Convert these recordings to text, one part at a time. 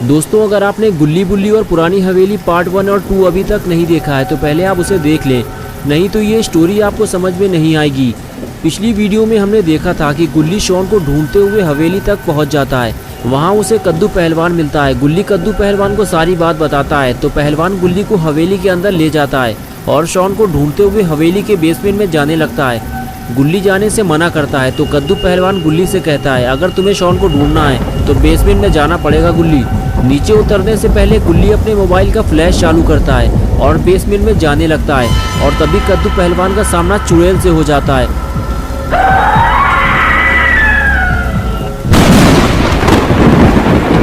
दोस्तों, अगर आपने गुल्ली बुल्ली और पुरानी हवेली पार्ट 1 और 2 अभी तक नहीं देखा है तो पहले आप उसे देख लें, नहीं तो ये स्टोरी आपको समझ में नहीं आएगी। पिछली वीडियो में हमने देखा था कि गुल्ली शॉन को ढूंढते हुए हवेली तक पहुंच जाता है। वहां उसे कद्दू पहलवान मिलता है। गुल्ली कद्दू पहलवान को सारी बात बताता है तो पहलवान गुल्ली को हवेली के अंदर ले जाता है और शॉन को ढूंढते हुए हवेली के बेसमेंट में जाने लगता है। गुल्ली जाने से मना करता है तो कद्दू पहलवान गुल्ली से कहता है, अगर तुम्हें शॉन को ढूंढना है तो बेसमेंट में जाना पड़ेगा गुल्ली। नीचे उतरने से पहले गुल्ली अपने मोबाइल का फ्लैश चालू करता है और बेसमेंट में जाने लगता है और तभी कद्दू पहलवान का सामना चुड़ैल से हो जाता है।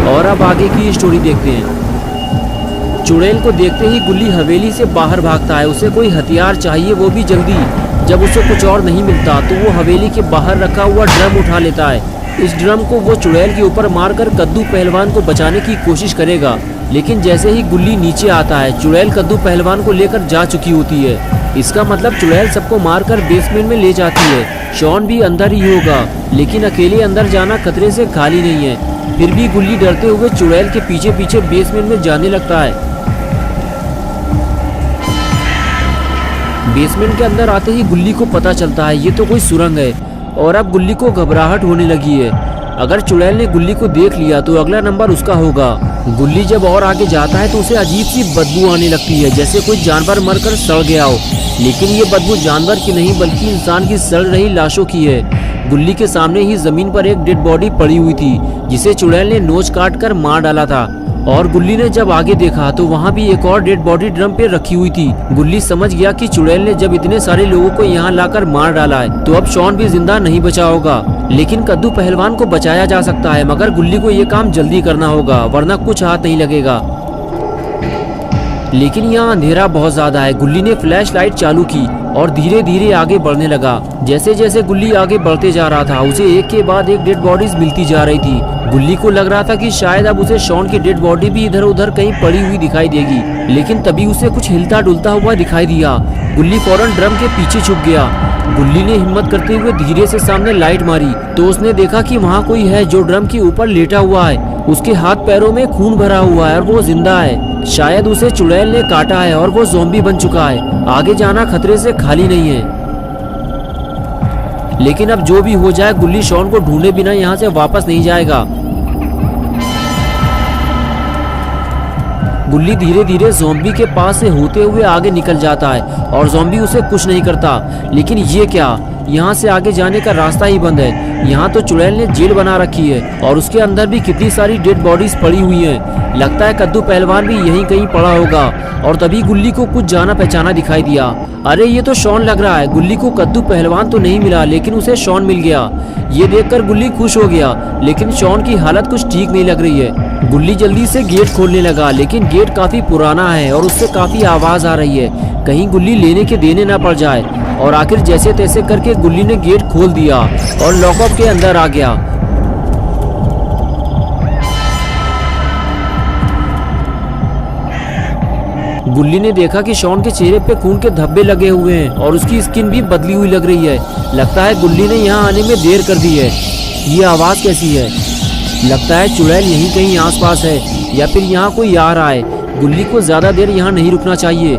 और अब आगे की स्टोरी देखते हैं। चुड़ैल को देखते ही गुल्ली हवेली से बाहर भागता है। उसे कोई हथियार चाहिए, वो भी जल्दी। जब उसे कुछ और नहीं मिलता तो वो हवेली के बाहर रखा हुआ ड्रम उठा लेता है। इस ड्रम को वो चुड़ैल के ऊपर मारकर कद्दू पहलवान को बचाने की कोशिश करेगा, लेकिन जैसे ही गुल्ली नीचे आता है चुड़ैल कद्दू पहलवान को लेकर जा चुकी होती है। इसका मतलब चुड़ैल सबको मारकर बेसमेंट में ले जाती है। शॉन भी अंदर ही होगा, लेकिन अकेले अंदर जाना खतरे से खाली नहीं है। फिर भी गुल्ली डरते हुए चुड़ैल के पीछे पीछे बेसमेंट में जाने लगता है। बेसमेंट के अंदर आते ही गुल्ली को पता चलता है ये तो कोई सुरंग है और अब गुल्ली को घबराहट होने लगी है। अगर चुड़ैल ने गुल्ली को देख लिया तो अगला नंबर उसका होगा। गुल्ली जब और आगे जाता है तो उसे अजीब सी बदबू आने लगती है, जैसे कोई जानवर मरकर सड़ गया हो। लेकिन ये बदबू जानवर की नहीं बल्कि इंसान की सड़ रही लाशों की है। गुल्ली के सामने ही जमीन पर एक डेड बॉडी पड़ी हुई थी जिसे चुड़ैल ने नोच काट कर मार डाला था। और गुल्ली ने जब आगे देखा तो वहाँ भी एक और डेड बॉडी ड्रम पे रखी हुई थी। गुल्ली समझ गया कि चुड़ैल ने जब इतने सारे लोगों को यहाँ लाकर मार डाला है तो अब शॉन भी जिंदा नहीं बचा होगा। लेकिन कद्दू पहलवान को बचाया जा सकता है, मगर गुल्ली को ये काम जल्दी करना होगा वरना कुछ हाथ नहीं लगेगा। लेकिन यहाँ अंधेरा बहुत ज्यादा है। गुल्ली ने फ्लैश लाइट चालू की और धीरे धीरे आगे बढ़ने लगा। जैसे जैसे गुल्ली आगे बढ़ते जा रहा था उसे एक के बाद एक डेड बॉडीज मिलती जा रही थी। गुल्ली को लग रहा था कि शायद अब उसे शॉन की डेड बॉडी भी इधर उधर कहीं पड़ी हुई दिखाई देगी, लेकिन तभी उसे कुछ हिलता डुलता हुआ दिखाई दिया। गुल्ली फौरन ड्रम के पीछे छुप गया। गुल्ली ने हिम्मत करते हुए धीरे से सामने लाइट मारी तो उसने देखा कि वहाँ कोई है जो ड्रम के ऊपर लेटा हुआ है। उसके हाथ पैरों में खून भरा हुआ है और वो जिंदा है। शायद उसे चुड़ैल ने काटा है और वो ज़ॉम्बी बन चुका है। आगे जाना खतरे से खाली नहीं है। लेकिन अब जो भी हो जाए गुल्ली शॉन को ढूंढे बिना यहाँ से वापस नहीं जाएगा। गुल्ली धीरे धीरे ज़ॉम्बी के पास से होते हुए आगे निकल जाता है और ज़ॉम्बी उसे कुछ नहीं करता। लेकिन ये क्या, यहाँ से आगे जाने का रास्ता ही बंद है। यहाँ तो चुड़ैल ने जेल बना रखी है और उसके अंदर भी कितनी सारी डेड बॉडीज पड़ी हुई हैं। लगता है कद्दू पहलवान भी यहीं कहीं पड़ा होगा। और तभी गुल्ली को कुछ जाना पहचाना दिखाई दिया। अरे ये तो शॉन लग रहा है। गुल्ली को कद्दू पहलवान तो नहीं मिला लेकिन उसे शॉन मिल गया। ये देखकर गुल्ली खुश हो गया, लेकिन शॉन की हालत कुछ ठीक नहीं लग रही है। गुल्ली जल्दी से गेट खोलने लगा, लेकिन गेट काफी पुराना है और उससे काफी आवाज आ रही है। कहीं गुल्ली लेने के देने ना पड़ जाए। और आखिर जैसे तैसे करके गुल्ली ने गेट खोल दिया और लॉकअप के अंदर आ गया। गुल्ली ने देखा कि शॉन के चेहरे पे खून के धब्बे लगे हुए हैं और उसकी स्किन भी बदली हुई लग रही है। लगता है गुल्ली ने यहाँ आने में देर कर दी है। ये आवाज कैसी है? लगता है चुड़ैल यहीं कहीं आसपास है या फिर यहाँ कोई आ रहा है। गुल्ली को ज्यादा देर यहाँ नहीं रुकना चाहिए।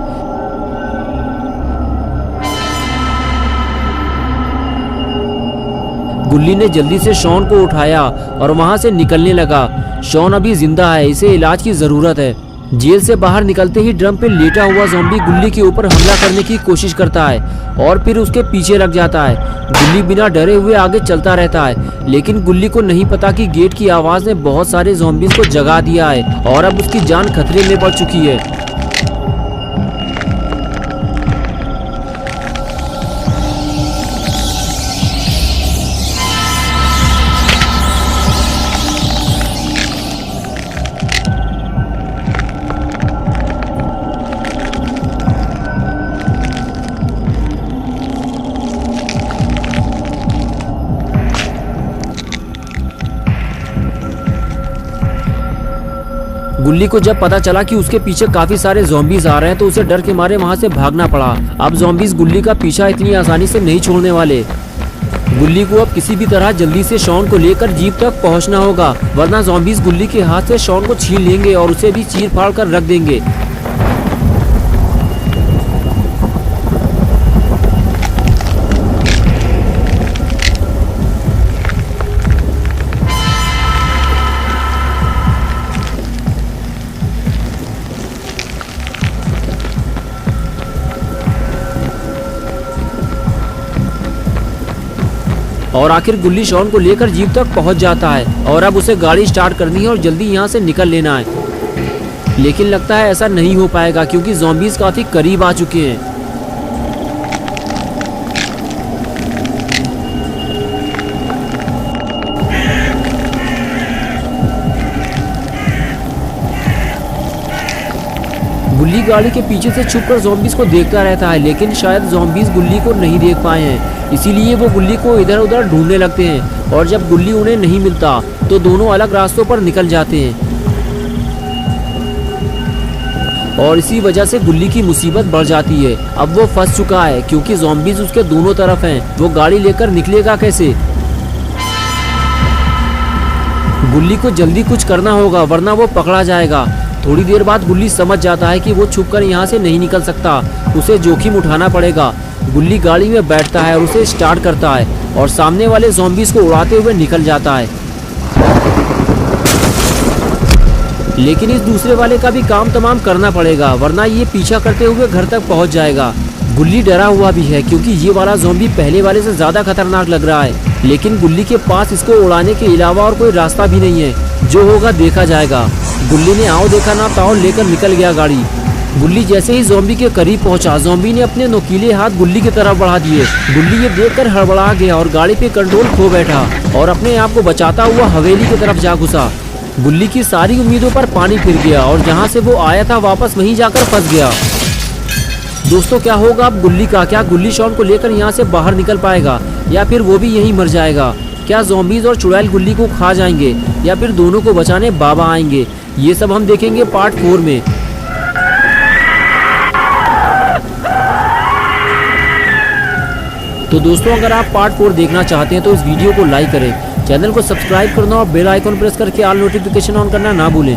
गुल्ली ने जल्दी से शॉन को उठाया और वहां से निकलने लगा। शॉन अभी जिंदा है, इसे इलाज की जरूरत है। जेल से बाहर निकलते ही ड्रम पे लेटा हुआ ज़ॉम्बी गुल्ली के ऊपर हमला करने की कोशिश करता है और फिर उसके पीछे लग जाता है। गुल्ली बिना डरे हुए आगे चलता रहता है, लेकिन गुल्ली को नहीं पता कि गेट की आवाज ने बहुत सारे ज़ॉम्बीज़ को जगा दिया है और अब उसकी जान खतरे में पड़ चुकी है। गुल्ली को जब पता चला कि उसके पीछे काफी सारे ज़ॉम्बीज आ रहे हैं तो उसे डर के मारे वहां से भागना पड़ा। अब ज़ॉम्बीज गुल्ली का पीछा इतनी आसानी से नहीं छोड़ने वाले। गुल्ली को अब किसी भी तरह जल्दी से शॉन को लेकर जीप तक पहुंचना होगा, वरना ज़ॉम्बीज गुल्ली के हाथ से शॉन को छीन लेंगे और उसे भी चीर फाड़ कर रख देंगे। और आखिर गुल्ली शॉन को लेकर जीप तक पहुंच जाता है और अब उसे गाड़ी स्टार्ट करनी है और जल्दी यहाँ से निकल लेना है। लेकिन लगता है ऐसा नहीं हो पाएगा क्योंकि ज़ॉम्बीज काफी करीब आ चुके हैं। गुल्ली गाड़ी के पीछे से छुपकर ज़ॉम्बीज को देखता रहता है, लेकिन शायद ज़ॉम्बीज गुल्ली को नहीं देख पाए हैं, इसीलिए वो गुल्ली को इधर उधर ढूंढने लगते हैं। और जब गुल्ली उन्हें नहीं मिलता तो दोनों अलग रास्तों पर निकल जाते हैं और इसी वजह से गुल्ली की मुसीबत बढ़ जाती है। अब वो फंस चुका है क्योंकि ज़ॉम्बीज उसके दोनों तरफ हैं। वो गाड़ी लेकर निकलेगा कैसे? गुल्ली को जल्दी कुछ करना होगा वरना वो पकड़ा जाएगा। थोड़ी देर बाद गुल्ली समझ जाता है कि वो छुपकर यहाँ से नहीं निकल सकता, उसे जोखिम उठाना पड़ेगा। गुल्ली गाड़ी में बैठता है और उसे स्टार्ट करता है और सामने वाले ज़ॉम्बीज को उड़ाते हुए निकल जाता है। लेकिन इस दूसरे वाले का भी काम तमाम करना पड़ेगा वरना ये पीछा करते हुए घर तक पहुँच जाएगा। गुल्ली डरा हुआ भी है क्योंकि ये वाला ज़ॉम्बी पहले वाले से ज़्यादा खतरनाक लग रहा है, लेकिन गुल्ली के पास इसको उड़ाने के अलावा और कोई रास्ता भी नहीं है। जो होगा देखा जाएगा। गुल्ली ने आओ देखा ना ताओ लेकर निकल गया गाड़ी। गुल्ली जैसे ही ज़ॉम्बी के करीब पहुंचा, ज़ॉम्बी ने अपने नुकीले हाथ गुल्ली की तरफ बढ़ा दिए। गुल्ली ये देखकर हड़बड़ा गया और गाड़ी पे कंट्रोल खो बैठा और अपने आप को बचाता हुआ हवेली की तरफ जा घुसा। गुल्ली की सारी उम्मीदों पर पानी फिर गया और जहाँ से वो आया था वापस वहीं जाकर फंस गया। दोस्तों क्या होगा अब गुल्ली का? क्या गुल्ली शॉन को लेकर यहाँ से बाहर निकल पाएगा या फिर वो भी यहीं मर जाएगा? क्या ज़ॉम्बीज और चुड़ैल गुल्ली को खा जाएंगे या फिर दोनों को बचाने बाबा आएंगे? ये सब हम देखेंगे पार्ट 4 में। तो दोस्तों अगर आप पार्ट 4 देखना चाहते हैं तो इस वीडियो को लाइक करें, चैनल को सब्सक्राइब करना और बेल आइकन प्रेस करके ऑल नोटिफिकेशन ऑन करना ना भूलें।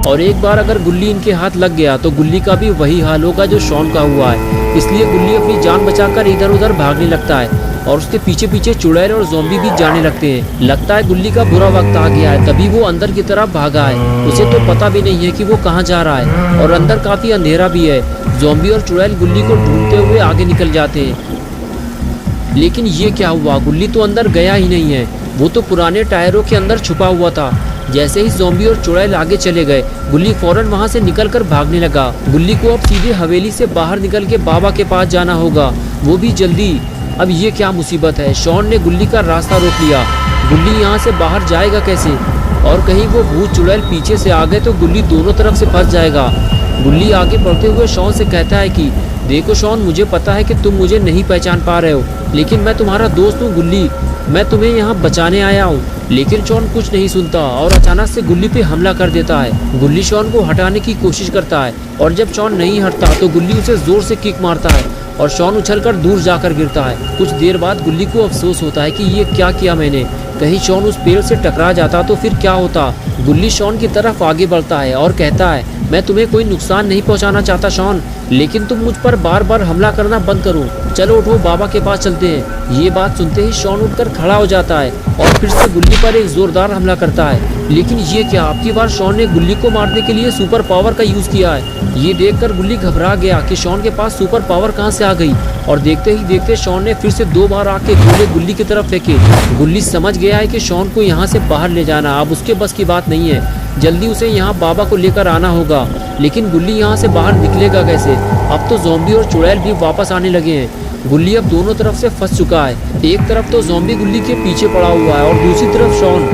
और एक बार अगर गुल्ली इनके हाथ लग गया तो गुल्ली का भी वही हाल होगा जो शॉन का हुआ है। इसलिए गुल्ली अपनी जान बचाकर इधर उधर भागने लगता है और उसके पीछे पीछे चुड़ैल और ज़ॉम्बी भी जाने लगते हैं। लगता है गुल्ली का बुरा वक्त आ गया है, तभी वो अंदर की तरफ भागा है। उसे तो पता भी नहीं है कि वो कहाँ जा रहा है और अंदर काफी अंधेरा भी है। ज़ॉम्बी और चुड़ैल गुल्ली को ढूंढते हुए आगे निकल जाते हैं। लेकिन ये क्या हुआ? गुल्ली तो अंदर गया ही नहीं है, वो तो पुराने टायरों के अंदर छुपा हुआ था। जैसे ही ज़ॉम्बी और चुड़ैल आगे चले गए, गुल्ली फौरन वहां से निकलकर भागने लगा। गुल्ली को अब सीधे हवेली से बाहर निकल के बाबा के पास जाना होगा, वो भी जल्दी। अब ये क्या मुसीबत है? शॉन ने गुल्ली का रास्ता रोक लिया। गुल्ली यहाँ से बाहर जाएगा कैसे? और कहीं वो भूत चुड़ैल पीछे से आ गए तो गुल्ली दोनों तरफ से फंस जाएगा। गुल्ली आगे बढ़ते हुए शॉन से कहता है कि देखो शॉन, मुझे पता है कि तुम मुझे नहीं पहचान पा रहे हो, लेकिन मैं तुम्हारा दोस्त हूँ गुल्ली, मैं तुम्हें यहाँ बचाने आया हूँ। लेकिन शॉन कुछ नहीं सुनता और अचानक से गुल्ली पे हमला कर देता है। गुल्ली शॉन को हटाने की कोशिश करता है और जब शॉन नहीं हटता तो गुल्ली उसे जोर से किक मारता है और शॉन उछलकर दूर जाकर गिरता है। कुछ देर बाद गुल्ली को अफसोस होता है कि ये क्या किया मैंने, कहीं शॉन उस पेड़ से टकरा जाता तो फिर क्या होता। गुल्ली शॉन की तरफ आगे बढ़ता है और कहता है मैं तुम्हें कोई नुकसान नहीं पहुंचाना चाहता शॉन, लेकिन तुम मुझ पर बार बार हमला करना बंद करो। चलो उठो, बाबा के पास चलते हैं। ये बात सुनते ही शॉन उठकर खड़ा हो जाता है और फिर से गुल्ली पर एक जोरदार हमला करता है। लेकिन ये क्या, आपकी बार शॉन ने गुल्ली को मारने के लिए सुपर पावर का यूज किया है। ये देखकर गुल्ली घबरा गया कि शॉन के पास सुपर पावर कहाँ से आ गई और देखते ही देखते शॉन ने फिर से 2 बार आके गोले गुल्ली की तरफ फेंके। गुल्ली समझ गया है कि शॉन को यहाँ से बाहर ले जाना अब उसके बस की बात नहीं है, जल्दी उसे यहाँ बाबा को लेकर आना होगा। लेकिन गुल्ली यहाँ से बाहर निकलेगा कैसे? अब तो ज़ॉम्बी और चुड़ैल भी वापस आने लगे हैं। गुल्ली अब दोनों तरफ से फंस चुका है। एक तरफ तो ज़ॉम्बी गुल्ली के पीछे पड़ा हुआ है और दूसरी तरफ शॉन।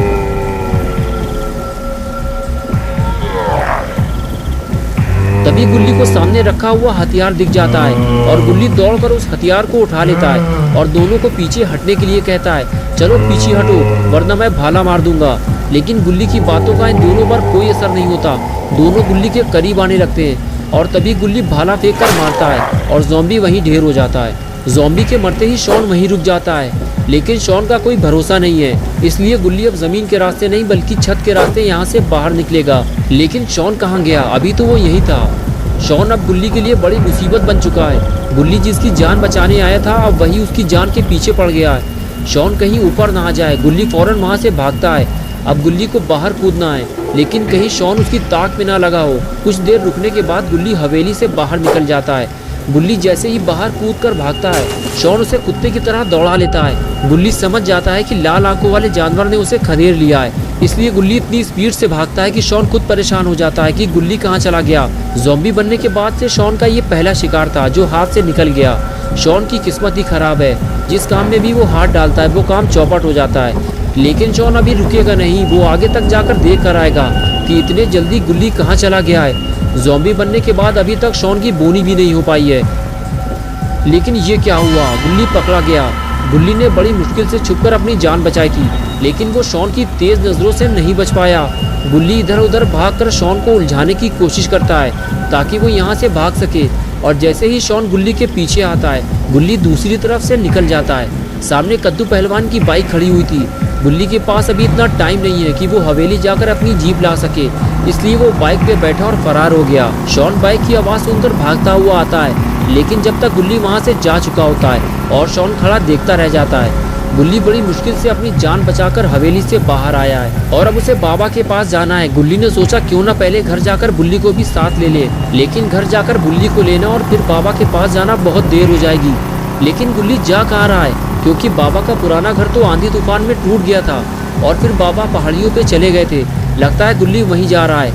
तभी गुल्ली को सामने रखा हुआ हथियार दिख जाता है और गुल्ली दौड़कर उस हथियार को उठा लेता है और दोनों को पीछे हटने के लिए कहता है, चलो पीछे हटो वरना मैं भाला मार दूंगा। लेकिन गुल्ली की बातों का इन दोनों पर कोई असर नहीं होता। दोनों गुल्ली के करीब आने लगते हैं और तभी गुल्ली भाला फेंक कर मारता है और ज़ॉम्बी वहीं ढेर हो जाता है। ज़ॉम्बी के मरते ही शॉन वहीं रुक जाता है, लेकिन शॉन का कोई भरोसा नहीं है, इसलिए गुल्ली अब ज़मीन के रास्ते नहीं बल्कि छत के रास्ते यहाँ से बाहर निकलेगा। लेकिन शॉन कहाँ गया? अभी तो वो यही था। शॉन अब गुल्ली के लिए बड़ी मुसीबत बन चुका है। गुल्ली जिसकी जान बचाने आया था अब वही उसकी जान के पीछे पड़ गया है। शॉन कहीं ऊपर ना आ जाए, गुल्ली फौरन वहाँ से भागता है। अब गुल्ली को बाहर कूदना है, लेकिन कहीं शॉन उसकी ताक में ना लगा हो। कुछ देर रुकने के बाद गुल्ली हवेली से बाहर निकल जाता है। गुल्ली जैसे ही बाहर कूदकर भागता है, शॉन उसे कुत्ते की तरह दौड़ा लेता है। गुल्ली समझ जाता है कि लाल आंखों वाले जानवर ने उसे खदेड़ लिया है, इसलिए गुल्ली इतनी स्पीड से भागता है कि शॉन खुद परेशान हो जाता है कि गुल्ली कहाँ चला गया। ज़ॉम्बी बनने के बाद से शॉन का ये पहला शिकार था जो हाथ से निकल गया। शॉन की किस्मत ही खराब है, जिस काम में भी वो हाथ डालता है वो काम चौपट हो जाता है। लेकिन शॉन अभी रुकेगा नहीं, वो आगे तक जाकर देख कर आएगा कि इतने जल्दी गुल्ली कहाँ चला गया है। ज़ॉम्बी बनने के बाद अभी तक शॉन की बोनी भी नहीं हो पाई है। लेकिन ये क्या हुआ? गुल्ली पकड़ा गया। गुल्ली ने बड़ी मुश्किल से छुपकर अपनी जान बचाई थी, लेकिन वो शॉन की तेज नज़रों से नहीं बच पाया। गुल्ली इधर उधर भागकर शॉन को उलझाने की कोशिश करता है ताकि वो यहाँ से भाग सके, और जैसे ही शॉन गुल्ली के पीछे आता है, गुल्ली दूसरी तरफ से निकल जाता है। सामने कद्दू पहलवान की बाइक खड़ी हुई थी। गुल्ली के पास अभी इतना टाइम नहीं है कि वो हवेली जाकर अपनी जीप ला सके, इसलिए वो बाइक पे बैठा और फरार हो गया। शॉन बाइक की आवाज़ सुनकर भागता हुआ आता है, लेकिन जब तक गुल्ली वहाँ से जा चुका होता है और शॉन खड़ा देखता रह जाता है। गुल्ली बड़ी मुश्किल से अपनी जान बचाकर हवेली से बाहर आया है और अब उसे बाबा के पास जाना है। गुल्ली ने सोचा क्यों ना पहले घर जाकर बुल्ली को भी साथ ले ले, लेकिन घर जाकर बुल्ली को लेना और फिर बाबा के पास जाना बहुत देर हो जाएगी। लेकिन गुल्ली जा कहाँ रहा है, क्योंकि बाबा का पुराना घर तो आंधी तूफान में टूट गया था और फिर बाबा पहाड़ियों पे चले गए थे। लगता है गुल्ली वहीं जा रहा है।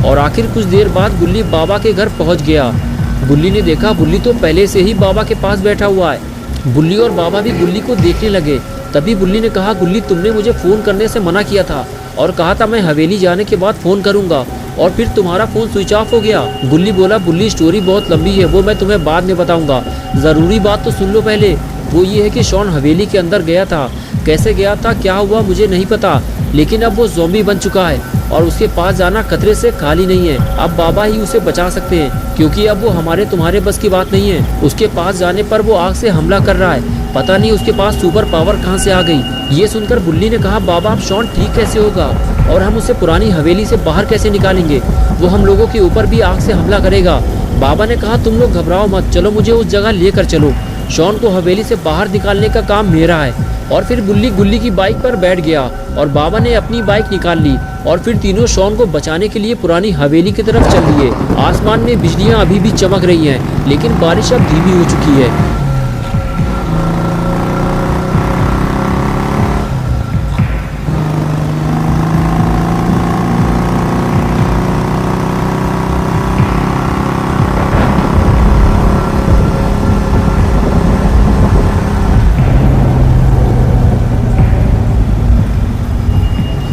और आखिर कुछ देर बाद गुल्ली बाबा के घर पहुंच गया। गुल्ली ने देखा बुल्ली तो पहले से ही बाबा के पास बैठा हुआ है। बुल्ली और बाबा भी गुल्ली को देखने लगे। तभी बुल्ली ने कहा, गुल्ली तुमने मुझे फ़ोन करने से मना किया था और कहा था मैं हवेली जाने के बाद फ़ोन करूंगा, और फिर तुम्हारा फ़ोन स्विच ऑफ हो गया। गुल्ली बोला, बुल्ली स्टोरी बहुत लंबी है, वो मैं तुम्हें बाद में बताऊंगा, ज़रूरी बात तो सुन लो पहले। वो ये है कि शॉन हवेली के अंदर गया था। कैसे गया था, क्या हुआ मुझे नहीं पता, लेकिन अब वो ज़ॉम्बी बन चुका है और उसके पास जाना खतरे से खाली नहीं है। अब बाबा ही उसे बचा सकते हैं, क्योंकि अब वो हमारे तुम्हारे बस की बात नहीं है। उसके पास जाने पर वो आग से हमला कर रहा है, पता नहीं उसके पास सुपर पावर कहाँ से आ गई। ये सुनकर बुल्ली ने कहा, बाबा अब शॉन ठीक कैसे होगा और हम उसे पुरानी हवेली से बाहर कैसे निकालेंगे? वो हम लोगों के ऊपर भी आग से हमला करेगा। बाबा ने कहा, तुम लोग घबराओ मत, चलो मुझे उस जगह लेकर चलो। शॉन को हवेली से बाहर निकालने का काम मेरा है। और फिर बुल्ली गुल्ली की बाइक पर बैठ गया और बाबा ने अपनी बाइक निकाल ली और फिर तीनों शॉन को बचाने के लिए पुरानी हवेली की तरफ चल दिए। आसमान में बिजलियां अभी भी चमक रही हैं, लेकिन बारिश अब धीमी हो चुकी है।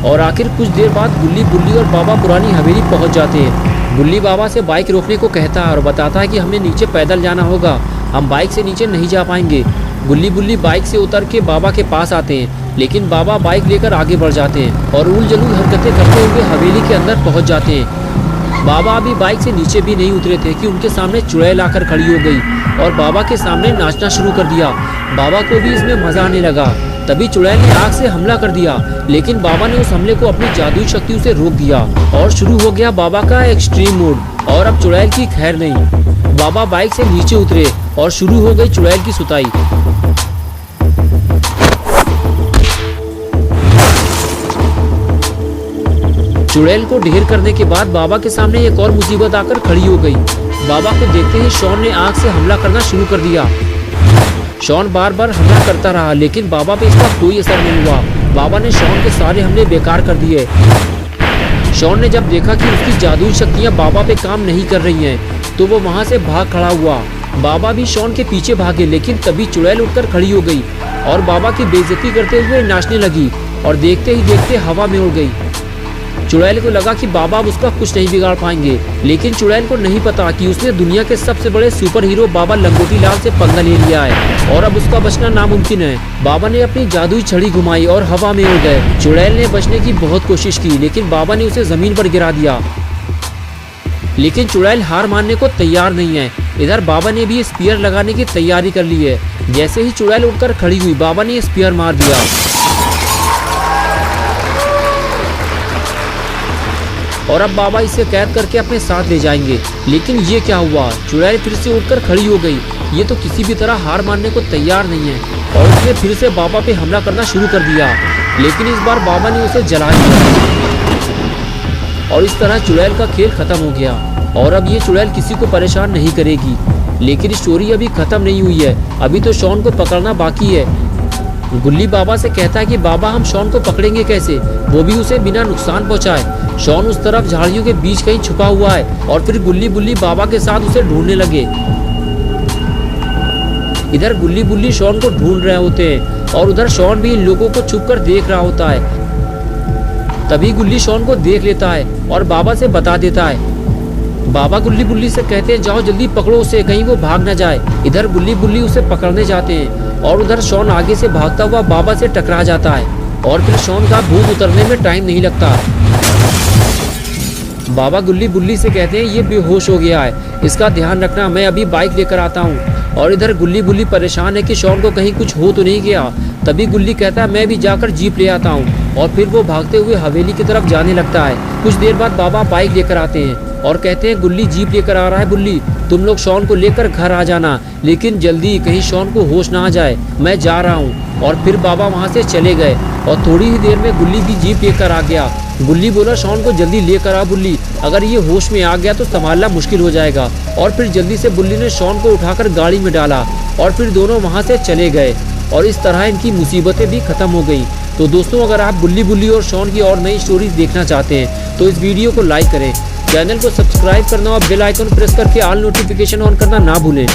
और आखिर कुछ देर बाद गुल्ली और बाबा पुरानी हवेली पहुंच जाते हैं। गुल्ली बाबा से बाइक रोकने को कहता है और बताता है कि हमें नीचे पैदल जाना होगा, हम बाइक से नीचे नहीं जा पाएंगे। गुल्ली बाइक से उतर के बाबा के पास आते हैं, लेकिन बाबा बाइक लेकर आगे बढ़ जाते हैं और उल जलूल हरकतें करते हुए हवेली के अंदर पहुँच जाते हैं। बाबा अभी बाइक से नीचे भी नहीं उतरे थे कि उनके सामने चुड़ैल आकर खड़ी हो गई और बाबा के सामने नाचना शुरू कर दिया। बाबा को भी इसमें मज़ा आने लगा। तभी चुड़ैल ने आग से हमला कर दिया, लेकिन बाबा ने उस हमले को अपनी जादुई शक्तियों से रोक दिया और शुरू हो गया बाबा का एक्सट्रीम मोड। और अब चुड़ैल की खैर नहीं। बाबा बाइक से नीचे उतरे और शुरू हो गई चुड़ैल की सुताई। चुड़ैल को ढेर करने के बाद बाबा के सामने एक और मुसीबत आकर खड़ी हो गई। बाबा को देखते ही शॉन ने आग से हमला करना शुरू कर दिया। शॉन बार बार हमला करता रहा, लेकिन बाबा पे इसका कोई असर नहीं हुआ। बाबा ने शॉन के सारे हमले बेकार कर दिए। शॉन ने जब देखा कि उसकी जादुई शक्तियाँ बाबा पे काम नहीं कर रही हैं तो वो वहाँ से भाग खड़ा हुआ। बाबा भी शॉन के पीछे भागे, लेकिन तभी चुड़ैल उठकर खड़ी हो गई और बाबा की बेइज्जती करते हुए नाचने लगी और देखते ही देखते हवा में उड़ गई। चुड़ैल को लगा कि बाबा अब उसका कुछ नहीं बिगाड़ पाएंगे, लेकिन चुड़ैल को नहीं पता कि उसने दुनिया के सबसे बड़े सुपर हीरो बाबा लंगोटी लाल से पंगा ले लिया है और अब उसका बचना नामुमकिन है। बाबा ने अपनी जादुई छड़ी घुमाई और हवा में उड़ गए। चुड़ैल ने बचने की बहुत कोशिश की, लेकिन बाबा ने उसे जमीन पर गिरा दिया। लेकिन चुड़ैल हार मानने को तैयार नहीं है। इधर बाबा ने भी स्पीयर लगाने की तैयारी कर ली है। जैसे ही चुड़ैल उठकर खड़ी हुई, बाबा ने स्पीयर मार दिया। और अब बाबा इसे कैद करके अपने साथ ले जाएंगे। लेकिन ये क्या हुआ, चुड़ैल फिर से उठकर खड़ी हो गई। ये तो किसी भी तरह हार मानने को तैयार नहीं है और उसने फिर से बाबा पे हमला करना शुरू कर दिया। लेकिन इस बार बाबा ने उसे जला दिया और इस तरह चुड़ैल का खेल खत्म हो गया। और अब ये चुड़ैल किसी को परेशान नहीं करेगी। लेकिन स्टोरी अभी खत्म नहीं हुई है, अभी तो शॉन को पकड़ना बाकी है। गुल्ली बाबा से कहता है कि बाबा हम शॉन को पकड़ेंगे कैसे, वो भी उसे बिना नुकसान पहुंचाए। शॉन उस तरफ झाड़ियों के बीच कहीं छुपा हुआ है और फिर गुल्ली बुल्ली बाबा के साथ उसे ढूंढने लगे। इधर गुल्ली बुल्ली शॉन को ढूंढ रहे होते हैं और उधर शॉन भी इन लोगों को छुपकर देख रहा होता है। तभी गुल्ली शॉन को देख लेता है और बाबा से बता देता है। बाबा गुल्ली बुल्ली से कहते हैं जाओ जल्दी पकड़ो उसे, कहीं वो भाग न जाए। इधर गुल्ली बुल्ली उसे पकड़ने जाते हैं और उधर शॉन आगे से भागता हुआ बाबा से टकरा जाता है और फिर शॉन का भूत उतरने में टाइम नहीं लगता। बाबा गुल्ली बुल्ली से कहते हैं ये बेहोश हो गया है, इसका ध्यान रखना, मैं अभी बाइक लेकर आता हूँ। और इधर गुल्ली बुल्ली परेशान है कि शॉन को कहीं कुछ हो तो नहीं गया। तभी गुल्ली कहता है मैं भी जाकर जीप ले आता हूँ और फिर वो भागते हुए हवेली की तरफ जाने लगता है। कुछ देर बाद बाबा बाइक लेकर आते हैं और कहते हैं गुल्ली जीप लेकर आ रहा है बुल्ली, तुम लोग शॉन को लेकर घर आ जाना, लेकिन जल्दी, कहीं शॉन को होश ना आ जाए, मैं जा रहा हूँ। और फिर बाबा वहाँ से चले गए और थोड़ी ही देर में गुल्ली भी जीप लेकर आ गया। गुल्ली बोला शॉन को जल्दी लेकर आ बुल्ली, अगर ये होश में आ गया तो संभालना मुश्किल हो जाएगा। और फिर जल्दी से बुल्ली ने शॉन को उठाकर गाड़ी में डाला और फिर दोनों वहाँ से चले गए और इस तरह इनकी मुसीबतें भी खत्म हो गई। तो दोस्तों अगर आप गुल्ली बुल्ली और शॉन की और नई स्टोरीज देखना चाहते हैं तो इस वीडियो को लाइक करें, चैनल को सब्सक्राइब करना और बेल आइकन प्रेस करके ऑल नोटिफिकेशन ऑन करना ना भूलें।